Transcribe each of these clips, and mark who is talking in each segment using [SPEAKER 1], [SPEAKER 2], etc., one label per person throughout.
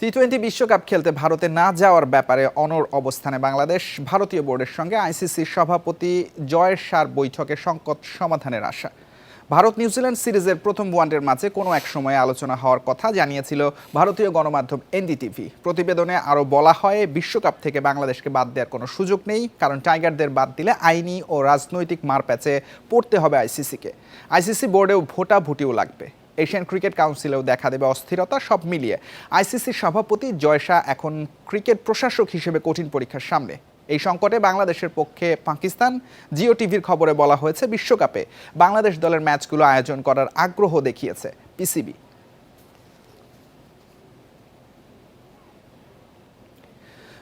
[SPEAKER 1] টি-20 বিশ্বকাপ খেলতে ভারতে না যাওয়ার ব্যাপারে অনড় অবস্থানে বাংলাদেশ। ভারতীয় বোর্ডের সঙ্গে আইসিসির সভাপতি জয়ের শাহ বৈঠকে সংকট সমাধানের আশা। ভারত নিউজিল্যান্ড সিরিজের প্রথম ওয়ানডের ম্যাচে কোনো এক সময়ে আলোচনা হওয়ার কথা জানিয়েছিল ভারতীয় গণমাধ্যম এনডিটিভি। প্রতিবেদনে আরও বলা হয়, বিশ্বকাপ থেকে বাংলাদেশকে বাদ দেওয়ার কোনো সুযোগ নেই, কারণ টাইগারদের বাদ দিলে আইনি ও রাজনৈতিক মারপ্যাচে পড়তে হবে আইসিসিকে। আইসিসি বোর্ডেও ভোটাভুটিও লাগবে। এশিয়ান ক্রিকেট কাউন্সিলেও দেখা দেবে অস্থিরতা। সব মিলিয়ে আইসিসির সভাপতি জয় শাহ এখন ক্রিকেট প্রশাসক হিসেবে কঠিন পরীক্ষার সামনে। এই সংকটে বাংলাদেশের পক্ষে পাকিস্তান। জিও টিভির খবরে বলা হয়েছে, বিশ্বকাপে বাংলাদেশ দলের ম্যাচগুলো আয়োজন করার আগ্রহ দেখিয়েছে পিসিবি।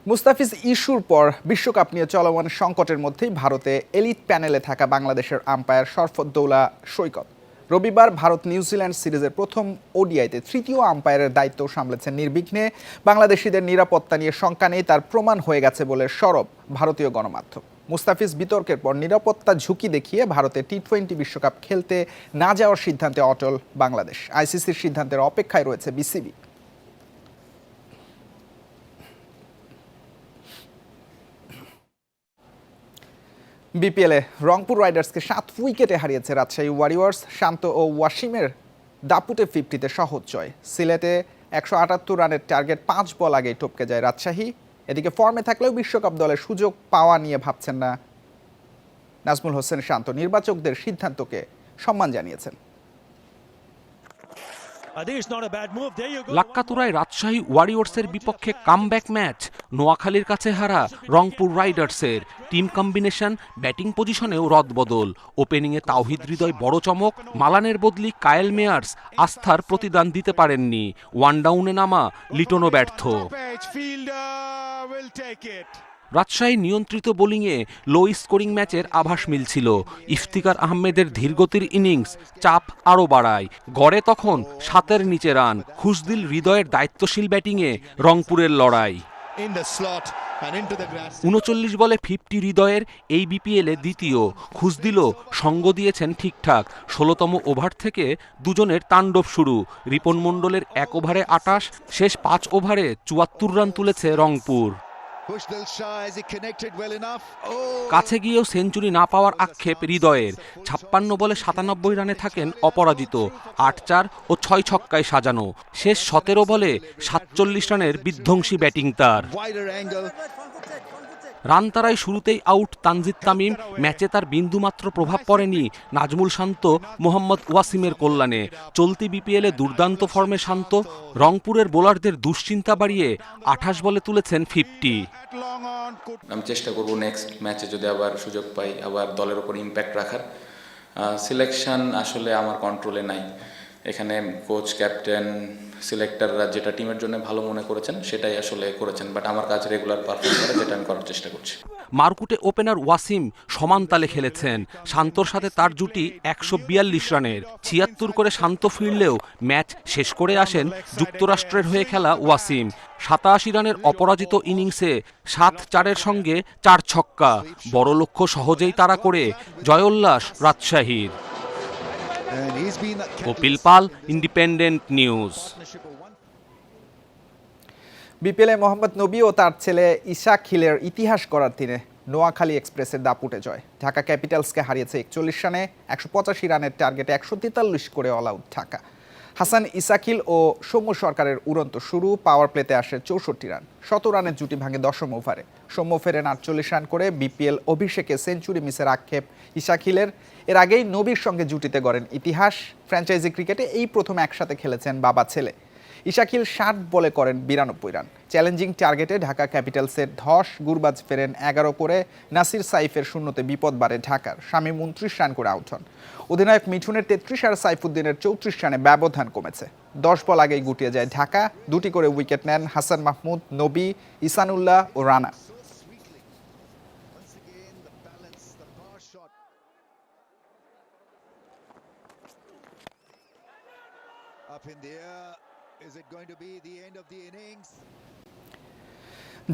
[SPEAKER 1] মুস্তাফিজ ইস্যুর পর বিশ্বকাপ নিয়ে চলমান সংকটের মধ্যেই ভারতে এলিট প্যানেলে থাকা বাংলাদেশের আম্পায়ার শরফুদ্দৌলা সৈকত রবিবার ভারত নিউজিল্যান্ড সিরিজের প্রথম ওডিআইতে তৃতীয় আম্পায়ারের দায়িত্ব সামলেছেন নির্বিঘ্নে। বাংলাদেশিদের নিরাপত্তা নিয়ে শঙ্কা নেই, তার প্রমাণ হয়ে গেছে বলে সরব ভারতীয় গণমাধ্যম। মুস্তাফিজ বিতর্কের পর নিরাপত্তা ঝুঁকি দেখিয়ে ভারতে টি-20 বিশ্বকাপ খেলতে না যাওয়ার সিদ্ধান্তে অটল বাংলাদেশ। আইসিসির সিদ্ধান্তের অপেক্ষায় রয়েছে বিসিবি। বিপিএলে রংপুর রাইডার্সকে 7 উইকেটে হারিয়েছে রাজশাহী ওয়ারিয়র্স। শান্ত ও ওয়াসিমের দাপুটে 50-তে সহজ জয়। সিলেটে 178 রানের টার্গেট 5 বল আগেই টপকে যায় রাজশাহী। এদিকে ফর্মে থাকলেও বিশ্বকাপ দলের সুযোগ পাওয়া নিয়ে ভাবছেন না নাজমুল হোসেন শান্ত। নির্বাচকদের সিদ্ধান্তকে সম্মান জানিয়েছেন।
[SPEAKER 2] লাক্কাতুরায় রাজশাহী ওয়ারিয়র্সের বিপক্ষে কামব্যাক ম্যাচ। নোয়াখালীর কাছে হারা রংপুর রাইডার্সের টিম কম্বিনেশন, ব্যাটিং পজিশনেও রদবদল। ওপেনিংয়ে তাওহিদ হৃদয় বড় চমক, মালানের বদলি কায়েল মেয়ার্স আস্থার প্রতিদান দিতে পারেননি। ওয়ান ডাউনে নামা লিটনও ব্যর্থ। রাজশাহী নিয়ন্ত্রিত বোলিংয়ে লো স্কোরিং ম্যাচের আভাস মিলছিল। ইফতিকার আহমেদের ধীরগতির ইনিংস চাপ আরও বাড়ায়। গড়ে তখন 7-এর নিচে রান। খুশদিল হৃদয়ের দায়িত্বশীল ব্যাটিংয়ে রংপুরের লড়াই। 39 বলে 50 হৃদয়ের এই বিপিএলে দ্বিতীয়। খুশদিলও সঙ্গ দিয়েছেন ঠিকঠাক। 16তম ওভার থেকে দুজনের তাণ্ডব শুরু। রিপন মণ্ডলের 1 ওভারে 28, শেষ 5 ওভারে 74 রান তুলেছে রংপুর। কাছে গিয়েও সেঞ্চুরি না পাওয়ার আক্ষেপ হৃদয়ের। 56 বলে 97 রানে থাকেন অপরাজিত। 8-4 ও 6 ছক্কায় সাজানো। শেষ 17 বলে 47 রানের বিধ্বংসী ব্যাটিং তার। রান তারাই শুরুতেই আউট তানজিদ তামিম। ম্যাচে তার বিন্দুমাত্র প্রভাব পড়েনি নাজমুল শান্ত, মোহাম্মদ ওয়াসিমের কল্যাণে। চলতি বিপিএলে দুর্দান্ত ফর্মে শান্ত রংপুরের বোলারদের দুশ্চিন্তা বাড়িয়ে 28 বলে তুলেছেন 50।
[SPEAKER 3] আমি চেষ্টা করব নেক্সট ম্যাচে যদি আবার সুযোগ পাই আবার দলের উপর ইম্প্যাক্ট রাখার। সিলেকশন আসলে আমার কন্ট্রোলে নাই। এখানে কোচ, ক্যাপ্টেন, সিলেক্টররা যেটা টিমের জন্য ভালো মনে করেছেন সেটাই আসলে করেছেন, বাট আমার কাজ রেগুলার পারফর্ম করা, যেটা আমি করার চেষ্টা করছি।
[SPEAKER 2] মারকুটে ওপেনার ওয়াসিম সমান তালে খেলেছেন। শান্তর সাথে তার জুটি 142 রানের। 76 করে শান্ত ফিরলেও ম্যাচ শেষ করে আসেন যুক্তরাষ্ট্রের হয়ে খেলা ওয়াসিম। 87 রানের অপরাজিত ইনিংসে 7-4-এর সঙ্গে 4 ছক্কা। বড় লক্ষ্য সহজেই তাড়া করে জয়োল্লাস রাজশাহীর। কপিল পাল, ইন্ডিপেন্ডেন্ট নিউজ।
[SPEAKER 1] বিপিএলে মোহাম্মদ নবী ও তার ছেলে ইশাকিলের ইতিহাস গড়ার দিনে নোয়াখালী এক্সপ্রেসের দাপুটে জয়। ঢাকা ক্যাপিটালসকে হারিয়েছে 41 রানে। 185 রানের টার্গেটে 143 করে অল আউট ঢাকা। হাসান ইশাকিল ও সৌম্য সরকারের উড়ন্ত শুরু। পাওয়ার প্লেতে আসে 64 রান। 100 রানের জুটি ভাঙে 10ম ওভারে। সৌম্য ফেরেন 48 রান করে। বিপিএল অভিষেকে সেঞ্চুরি মিসের আক্ষেপ ইশাকিলের। এর আগেই নবীর সঙ্গে জুটিতে গড়েন ইতিহাস। ফ্র্যাঞ্চাইজি ক্রিকেটে এই প্রথম একসাথে খেলেছেন বাবা ছেলে। ইশাকিল 60 বলে করেন 92 রান। চ্যালেঞ্জিং টার্গেটে ঢাকা ক্যাপিটালসের ধস। গুরবাজ ফেরেন 11 করে। নাসির সাইফের শূন্যতে বিপদ বাড়ে ঢাকার। শামীম 29 রান করে আউট হন। অধিনায়ক মিঠুনের 33 আর সাইফুদ্দিনের 34 রানে ব্যবধান কমেছে। 10 বল আগেই গুটিয়ে যায় ঢাকা। 2টি করে উইকেট নেন হাসান মাহমুদ, নবী, ইসানুল্লাহ ও রানা।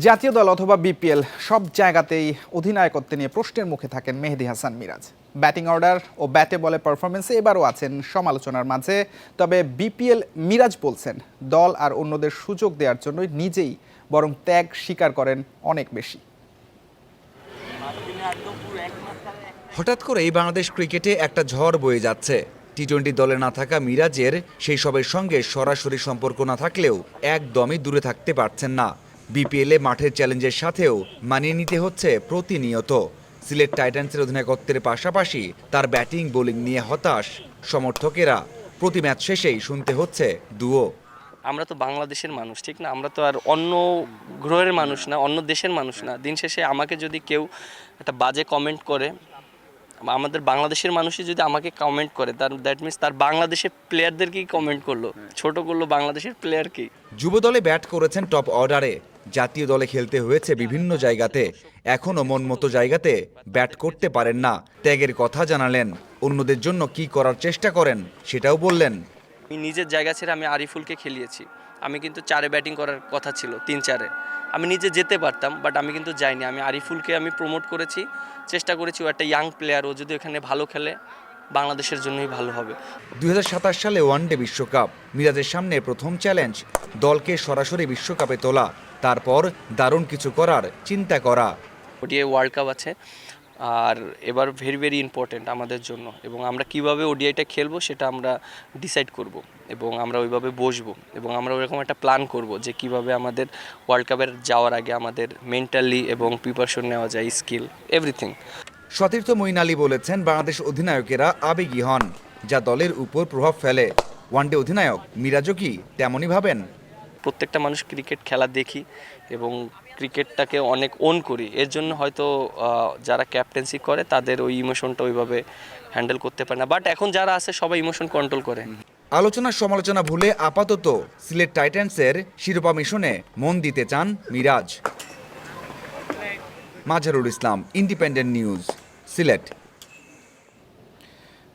[SPEAKER 1] জাতীয় দল অথবা বিপিএল সব জায়গাতেই অধিনায়কত্ব নিয়ে প্রশ্নের মুখে থাকেন মেহেদী হাসান মিরাজ। ব্যাটিং অর্ডার ও ব্যাটে বলে পারফরমেন্সে এবারও আছেন সমালোচনার মাঝে। তবে বিপিএল মিরাজ বলছেন, দল আর অন্যদের সুযোগ দেওয়ার জন্য নিজেই বরং ত্যাগ স্বীকার করেন অনেক বেশি।
[SPEAKER 4] হঠাৎ করেই বাংলাদেশ ক্রিকেটে একটা ঝড় বয়ে যাচ্ছে। টি-20 দলে না থাকা মিরাজের সেই সবের সঙ্গে সরাসরি সম্পর্ক না থাকলেও একদমই দূরে থাকতে পারছেন না। বিপিএলে মাঠের চ্যালেঞ্জের সাথেও মানিয়ে নিতে হচ্ছে প্রতিনিয়ত। সিলেট টাইটান্সের অধিনায়কত্বের পাশাপাশি তার ব্যাটিং বোলিং নিয়ে হতাশ সমর্থকেরা। প্রতি ম্যাচ শেষেই শুনতে হচ্ছে দুয়ো।
[SPEAKER 5] আমরা তো বাংলাদেশের মানুষ, ঠিক না? আমরা তো আর অন্য গ্রহের মানুষ না, অন্য দেশের মানুষ না। দিন শেষে আমাকে যদি কেউ একটা বাজে কমেন্ট করে, আমাদের বাংলাদেশের মানুষই যদি আমাকে কমেন্ট করে, তার দ্যাট মিনস তার বাংলাদেশের প্লেয়ারদেরকেই কমেন্ট করলো, ছোট করলো বাংলাদেশের প্লেয়ারকে।
[SPEAKER 4] যুব দলে ব্যাট করেছেন টপ অর্ডারে, জাতীয় দলে খেলতে হয়েছে বিভিন্ন জায়গাতে, এখনও মন মতো জায়গাতে ব্যাট করতে পারেন না। ত্যাগের কথা জানালেন, অন্যদের জন্য কি করার চেষ্টা করেন সেটাও বললেন।
[SPEAKER 5] আমি নিজের জায়গা ছেড়ে আমি আরিফুলকে খেলিয়েছি। আমি কিন্তু 4-এ ব্যাটিং করার কথা ছিল, 3-4-এ আমি নিজে যেতে পারতাম, বাট আমি কিন্তু যাইনি। আমি আরিফুলকে আমি প্রমোট করেছি, চেষ্টা করেছি। ও একটা ইয়াং প্লেয়ার, ও যদি এখানে ভালো খেলে বাংলাদেশের জন্যই ভালো হবে।
[SPEAKER 4] 2027 সালে ওয়ানডে বিশ্বকাপ, মিরাজের সামনে প্রথম চ্যালেঞ্জ দলকে সরাসরি বিশ্বকাপে তোলা, তারপর দারুণ কিছু করার চিন্তা করা।
[SPEAKER 5] ওডিআই ওয়ার্ল্ড কাপ আছে, আর এবার ভেরি ইম্পর্টেন্ট আমাদের জন্য, এবং আমরা কিভাবে ওডিআইটা খেলবো সেটা আমরা ডিসাইড করব, এবং আমরা ওইভাবে বসবো, এবং আমরা ওইরকম একটা প্ল্যান করব যে কিভাবে আমাদের ওয়ার্ল্ড কাপের যাওয়ার আগে আমাদের মেন্টালি এবং প্রিপারেশন নেওয়া যায়, স্কিল এভরিথিং।
[SPEAKER 4] সতীর্থ মঈন আলী বলেছেন, বাংলাদেশ অধিনায়কেরা আবেগী হন, যা দলের উপর প্রভাব ফেলে। ওয়ানডে অধিনায়ক মিরাজও কি তেমনই ভাবেন?
[SPEAKER 5] প্রত্যেকটা মানুষ ক্রিকেট খেলা দেখি এবং ক্রিকেটটাকে অনেক ওন করি, এর জন্য হয়তো যারা ক্যাপ্টেন্সি করে তাদের ওই ইমোশনটা ওইভাবে হ্যান্ডেল করতে পারে না, বাট এখন যারা আছে সবাই ইমোশন কন্ট্রোল করে।
[SPEAKER 4] আলোচনা সমালোচনা ভুলে আপাতত সিলেট টাইটান্সের শিরোপা মিশনে মন দিতে চান Miraj. Mazharul Islam, independent news, Sylhet.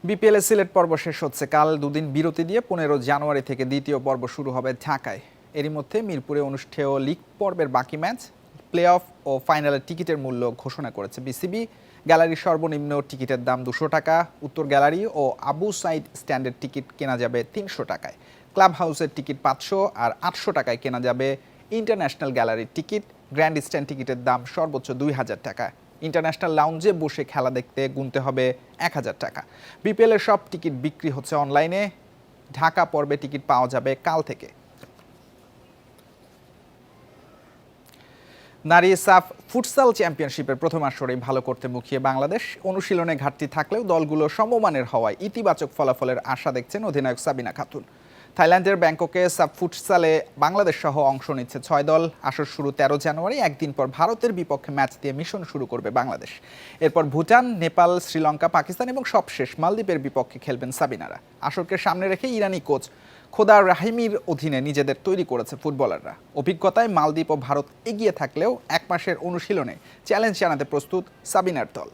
[SPEAKER 1] BPL এর সিলেট পর্ব শেষ হচ্ছে। কাল দুদিন বিরতি দিয়ে 15 জানুয়ারি থেকে দ্বিতীয় পর্ব শুরু হবে ঢাকায়। এরই মধ্যে মিরপুরে অনুষ্ঠেয় লিগ পর্বের বাকি ম্যাচ, প্লে অফ ও ফাইনালের টিকিটের মূল্য ঘোষণা করেছে বিসিবি। গ্যালারির সর্বনিম্ন টিকিটের দাম 200 টাকা, উত্তর গ্যালারি ও আবু সাইদ স্ট্যান্ডের টিকিট কেনা যাবে 300 টাকায়, ক্লাব হাউসের টিকিট 500 আর 800 টাকায় কেনা যাবে ইন্টারন্যাশনাল গ্যালারির টিকিট। গ্র্যান্ড স্ট্যান্ড টিকিটের দাম সর্বোচ্চ 2000 টাকা। ইন্টারন্যাশনাল লাউঞ্জে বসে খেলা দেখতে গুনতে হবে 1000 টাকা। বিপিএল এর সব টিকিট বিক্রি হচ্ছে অনলাইনে। ঢাকা পর্বে টিকিট পাওয়া যাবে কাল থেকে। নারী সাফ ফুটসাল চ্যাম্পিয়নশিপের প্রথম আসরেই ভালো করতে মুখিয়ে বাংলাদেশ। অনুশীলনে ঘাটতি থাকলেও দলগুলো সমমানের হওয়ায় ইতিবাচক ফলাফলের আশা দেখছেন অধিনায়ক সাবিনা খাতুন। থাইল্যান্ডের ব্যাংককে সাফ ফুটসালে বাংলাদেশ সহ অংশ নিচ্ছে 6 দল। আসর শুরু 13 জানুয়ারি। একদিন পর ভারতের বিপক্ষে ম্যাচ দিয়ে মিশন শুরু করবে বাংলাদেশ। এরপর ভুটান, নেপাল, শ্রীলঙ্কা, পাকিস্তান এবং সবশেষ মালদ্বীপের বিপক্ষে খেলবেন সাবিনারা। আসরকে সামনে রেখে ইরানি কোচ খোদা রাহিমির অধীনে নিজেদের তৈরি করেছে ফুটবলাররা। অভিজ্ঞতায় মালদ্বীপ ও ভারত এগিয়ে থাকলেও 1 মাসের অনুশীলনে চ্যালেঞ্জ জানাতে প্রস্তুত সাবিনার দল।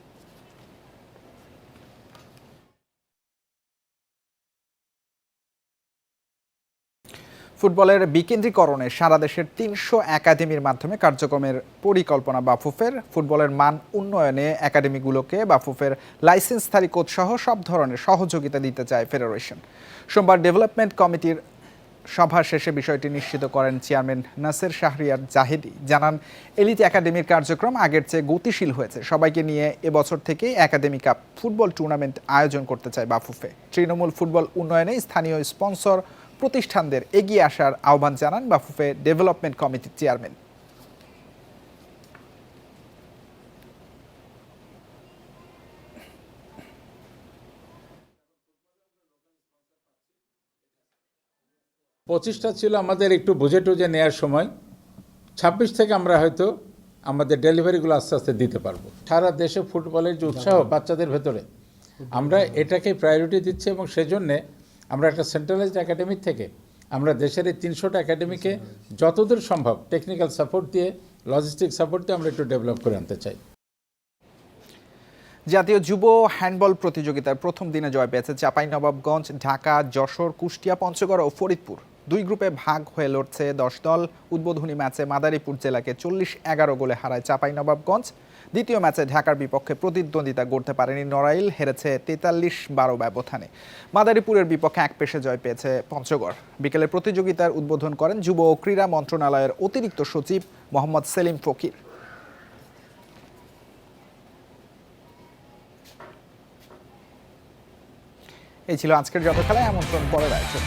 [SPEAKER 1] ফুটবলের বিকেন্দ্রীকরণে সারা দেশের 300 একাডেমির মাধ্যমে কার্যক্রমের পরিকল্পনা বাফুফের। ফুটবলের মান উন্নয়নে একাডেমিগুলোকে বাফুফের লাইসেন্সধারী কোচ সহ সব ধরনের সহযোগিতা দিতে চায় ফেডারেশন। সোমবার ডেভেলপমেন্ট কমিটির সভা শেষে বিষয়টি নিশ্চিত করেন চেয়ারম্যান নাসের শাহরিয়ার জাহেদি। জানান, এলিট একাডেমির কার্যক্রম আগের চেয়ে গতিশীল হয়েছে। সবাইকে নিয়ে এবছর থেকে একাডেমি কাপ ফুটবল টুর্নামেন্ট আয়োজন করতে চায় বাফুফে। তৃণমূল ফুটবল উন্নয়নে স্থানীয় স্পন্সর প্রতিষ্ঠানদের এগিয়ে আসার আহ্বান জানান বাফুফে ডেভেলপমেন্ট কমিটির চেয়ারম্যান।
[SPEAKER 6] পঁচিশটা ছিল আমাদের একটু বুঝে টুঝে নেওয়ার সময়। 26 থেকে আমরা হয়তো আমাদের ডেলিভারিগুলো আস্তে আস্তে দিতে পারবো। সারা দেশে ফুটবলের যে উৎসাহ বাচ্চাদের ভেতরে, আমরা এটাকে প্রায়োরিটি দিচ্ছি, এবং সেজন্যে আমরা একটা সেন্ট্রালাইজড একাডেমি থেকে আমরা দেশের এই 300টা একাডেমিকে যতদূর সম্ভব টেকনিক্যাল সাপোর্ট দিয়ে, লজিস্টিক সাপোর্ট দিয়ে আমরা একটু ডেভেলপ করে আনতে চাই।
[SPEAKER 1] জাতীয় যুব হ্যান্ডবল প্রতিযোগিতার প্রথম দিনে জয় পেয়েছে চাঁপাইনবাবগঞ্জ, ঢাকা, যশোর, কুষ্টিয়া, পঞ্চগড় ও ফরিদপুর। 2 গ্রুপে ভাগ হয়ে লড়ছে 10 দল। উদ্বোধনী ম্যাচে মাদারীপুর জেলাকে 40-11 গোলে হারায় চাঁপাইনবাবগঞ্জ। দ্বিতীয় ম্যাচে ঢাকার বিপক্ষে প্রতিদ্বন্দ্বিতা গড়তে পারেনি নড়াইল, হেরেছে 43-12 ব্যবধানে। মাদারীপুরের বিপক্ষে 1 পেশে জয় পেয়েছে পঞ্চগড়। বিকেলে প্রতিযোগিতার উদ্বোধন করেন যুব ও ক্রীড়া মন্ত্রণালয়ের অতিরিক্ত সচিব মোহাম্মদ সেলিম ফকির। এই ছিল আজকের যত খেলায়, আমন্ত্রণ পরের আয়োজন।